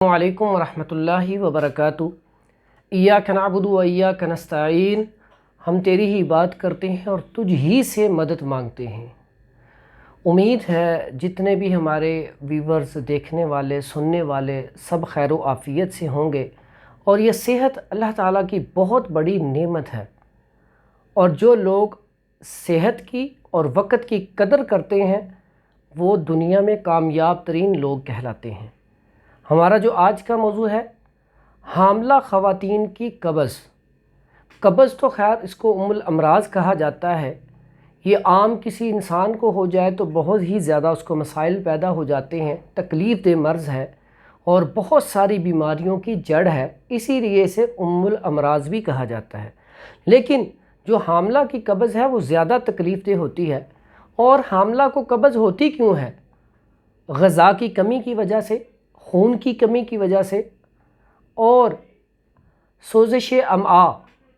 السلام علیکم ورحمۃ اللہ وبرکاتہ۔ ایاک نعبد و ایاک نستعین، ہم تیری ہی بات کرتے ہیں اور تجھ ہی سے مدد مانگتے ہیں۔ امید ہے جتنے بھی ہمارے ویورز، دیکھنے والے، سننے والے سب خیر و عافیت سے ہوں گے، اور یہ صحت اللہ تعالیٰ کی بہت بڑی نعمت ہے، اور جو لوگ صحت کی اور وقت کی قدر کرتے ہیں وہ دنیا میں کامیاب ترین لوگ کہلاتے ہیں۔ ہمارا جو آج کا موضوع ہے، حاملہ خواتین کی قبض۔ قبض تو خیر اس کو ام الامراض کہا جاتا ہے۔ یہ عام کسی انسان کو ہو جائے تو بہت ہی زیادہ اس کو مسائل پیدا ہو جاتے ہیں، تکلیف دہ مرض ہے اور بہت ساری بیماریوں کی جڑ ہے، اسی لیے اسے ام الامراض بھی کہا جاتا ہے۔ لیکن جو حاملہ کی قبض ہے وہ زیادہ تکلیف دہ ہوتی ہے۔ اور حاملہ کو قبض ہوتی کیوں ہے؟ غذا کی کمی کی وجہ سے، خون کی کمی کی وجہ سے، اور سوزش امعاء،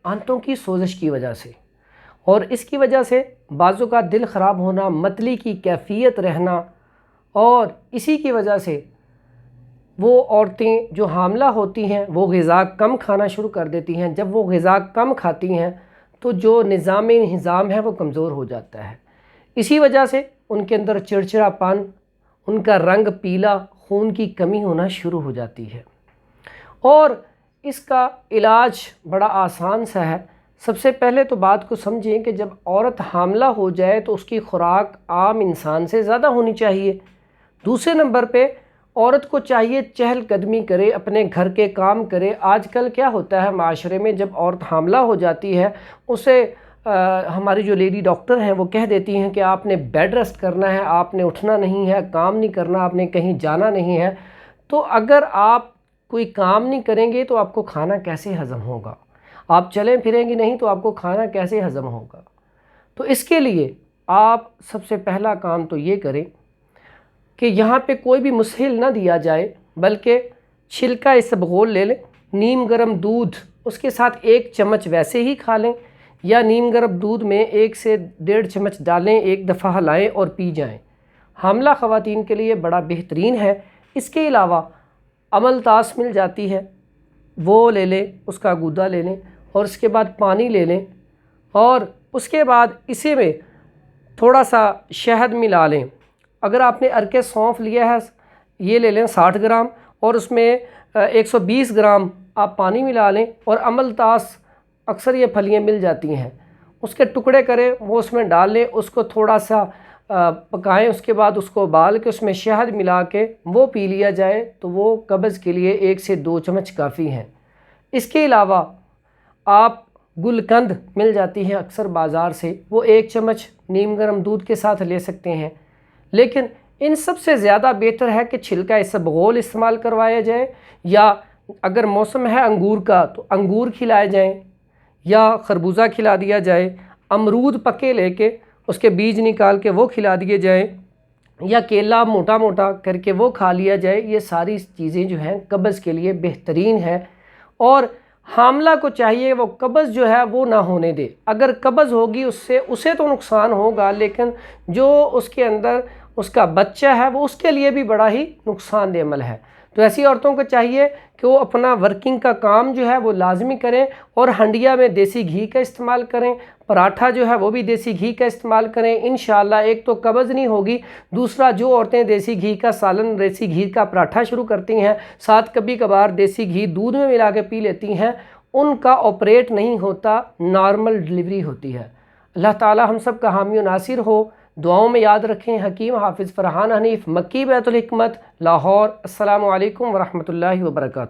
آنتوں کی سوزش کی وجہ سے، اور اس کی وجہ سے بعضوں کا دل خراب ہونا، متلی کی کیفیت رہنا، اور اسی کی وجہ سے وہ عورتیں جو حاملہ ہوتی ہیں وہ غذا کم کھانا شروع کر دیتی ہیں۔ جب وہ غذا کم کھاتی ہیں تو جو نظام انہضام ہے وہ کمزور ہو جاتا ہے۔ اسی وجہ سے ان کے اندر چڑچڑا پن، ان کا رنگ پیلا، خون کی کمی ہونا شروع ہو جاتی ہے۔ اور اس کا علاج بڑا آسان سا ہے۔ سب سے پہلے تو بات کو سمجھیں کہ جب عورت حاملہ ہو جائے تو اس کی خوراک عام انسان سے زیادہ ہونی چاہیے۔ دوسرے نمبر پہ عورت کو چاہیے چہل قدمی کرے، اپنے گھر کے کام کرے۔ آج کل کیا ہوتا ہے معاشرے میں، جب عورت حاملہ ہو جاتی ہے اسے ہماری جو لیڈی ڈاکٹر ہیں وہ کہہ دیتی ہیں کہ آپ نے بیڈ ریسٹ کرنا ہے، آپ نے اٹھنا نہیں ہے، کام نہیں کرنا، آپ نے کہیں جانا نہیں ہے۔ تو اگر آپ کوئی کام نہیں کریں گے تو آپ کو کھانا کیسے ہضم ہوگا؟ آپ چلیں پھریں گے نہیں تو آپ کو کھانا کیسے ہضم ہوگا؟ تو اس کے لیے آپ سب سے پہلا کام تو یہ کریں کہ یہاں پہ کوئی بھی مسہل نہ دیا جائے، بلکہ چھلکا اسبغول لے لیں، نیم گرم دودھ اس کے ساتھ 1 چمچ ویسے ہی کھا لیں، یا نیم گرم دودھ میں 1 سے 1.5 چمچ ڈالیں، 1 دفعہ ہلائیں اور پی جائیں۔ حاملہ خواتین کے لیے بڑا بہترین ہے۔ اس کے علاوہ املتاس مل جاتی ہے، وہ لے لیں، اس کا گودا لے لیں، اور اس کے بعد پانی لے لیں، اور اس کے بعد اسی میں تھوڑا سا شہد ملا لیں۔ اگر آپ نے عرق سونف لیا ہے یہ لے لیں 60 گرام، اور اس میں 120 گرام آپ پانی ملا لیں، اور املتاس اکثر یہ پھلیاں مل جاتی ہیں، اس کے ٹکڑے کریں، وہ اس میں ڈال لیں، اس کو تھوڑا سا پکائیں، اس کے بعد اس کو ابال کے اس میں شہد ملا کے وہ پی لیا جائے تو وہ قبض کے لیے 1 سے 2 چمچ کافی ہیں۔ اس کے علاوہ آپ گلقند مل جاتی ہے اکثر بازار سے، وہ 1 چمچ نیم گرم دودھ کے ساتھ لے سکتے ہیں۔ لیکن ان سب سے زیادہ بہتر ہے کہ چھلکا اسبغول استعمال کروایا جائے، یا اگر موسم ہے انگور کا تو انگور کھلائے جائیں، یا خربوزہ کھلا دیا جائے، امرود پکے لے کے اس کے بیج نکال کے وہ کھلا دیے جائیں، یا کیلا موٹا موٹا کر کے وہ کھا لیا جائے۔ یہ ساری چیزیں جو ہیں قبض کے لیے بہترین ہے، اور حاملہ کو چاہیے وہ قبض جو ہے وہ نہ ہونے دے۔ اگر قبض ہوگی اسے تو نقصان ہوگا، لیکن جو اس کے اندر اس کا بچہ ہے وہ اس کے لیے بھی بڑا ہی نقصان دہ عمل ہے۔ تو ایسی عورتوں کو چاہیے کہ وہ اپنا ورکنگ کا کام جو ہے وہ لازمی کریں، اور ہنڈیا میں دیسی گھی کا استعمال کریں، پراٹھا جو ہے وہ بھی دیسی گھی کا استعمال کریں۔ انشاءاللہ ایک تو قبض نہیں ہوگی، دوسرا جو عورتیں دیسی گھی کا سالن، دیسی گھی کا پراٹھا شروع کرتی ہیں، ساتھ کبھی کبھار دیسی گھی دودھ میں ملا کے پی لیتی ہیں، ان کا آپریٹ نہیں ہوتا، نارمل ڈلیوری ہوتی ہے۔ اللہ تعالی ہم سب کا حامی و ناصر ہو۔ دعاؤں میں یاد رکھیں۔ حکیم حافظ فرحان حنیف، مکی بیت الحکمت، لاہور۔ السلام علیکم ورحمۃ اللہ وبرکاتہ۔